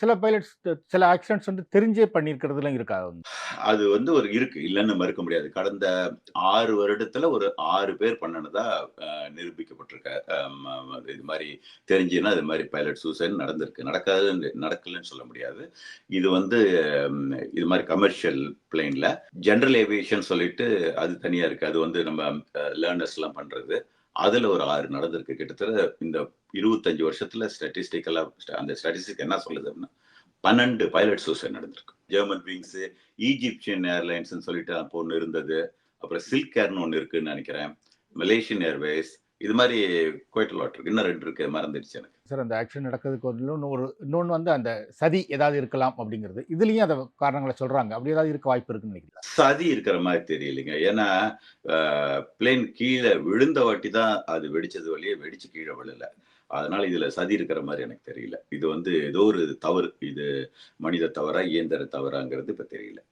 சில பைலட்ஸ் சில ஆக்சிடென்ட்ஸ் வந்து தெரிஞ்சே பண்ணியிருக்கிறதுலாம் இருக்கா? அது வந்து ஒரு இருக்கு. இல்லன்னு மறுக்க முடியாது. கடந்த 6 வருடத்துல ஒரு 6 பேர் பண்ணுனதா நிரூபிக்கப்பட்டிருக்கு. இது மாரி தெரிஞ்சுன்னா, இது மாரி பைலட் சூசைட் நடந்திருக்கு. நடக்கலன்னு சொல்ல முடியாது. இது வந்து இது மாரி கமர்ஷியல் பிளேன்ல ஜெனரல் ஏவியேஷன் சொல்லிட்டு அது தனியா இருக்கு. அது வந்து நம்ம லேர்னர்ஸ்லாம் பண்றது. அதுல ஒரு 6 நடந்திருக்கு. கிட்டத்தட்ட இந்த 25 வருஷத்துல ஸ்டாட்டிஸ்டிக்கலா அந்த ஸ்டாட்டிஸ்டிக் என்ன சொல்லுது அப்படின்னா, 12 பைலட் சூசைட் நடந்திருக்கு. ஜெர்மன் விங்ஸ், ஈஜிப்ஷியன் ஏர்லைன்ஸ்ன்னு சொல்லிட்டு அப்போ ஒண்ணு இருந்தது. அப்புறம் சில்க் ஏர்ன்னு ஒண்ணு இருக்குன்னு நெனைக்கிறேன். மலேசியன் ஏர்வேஸ் இது மாரி குவைட் அ லாட் இருக்கு. இன்னும் 2 இருக்கு. மறந்துடுச்சு எனக்கு. சார் அந்த ஆக்சிடென்ட் நடக்கிறதுக்கு வந்து இன்னொன்னு வந்து அந்த சதி ஏதாவது இருக்கலாம் அப்படிங்கிறது. இதுலயும் அந்த காரணங்கள சொல்றாங்க. அப்படி ஏதாவது இருக்க வாய்ப்பு இருக்குன்னு நினைக்கிறீங்களா? சதி இருக்கிற மாரி தெரியலைங்க. ஏன்னா, அ பிளேன் கீழ விழுந்த வாட்டி தான் அது வெடிச்சது ஒழிய, வெடிச்சு கீழ விழல. அதனால இதுல சதி இருக்கிற மாரி எனக்கு தெரியல. இது வந்து ஏதோ ஒரு தவறு. இது மனித தவறா, இயந்திர தவறாங்கிறது இப்ப தெரியல.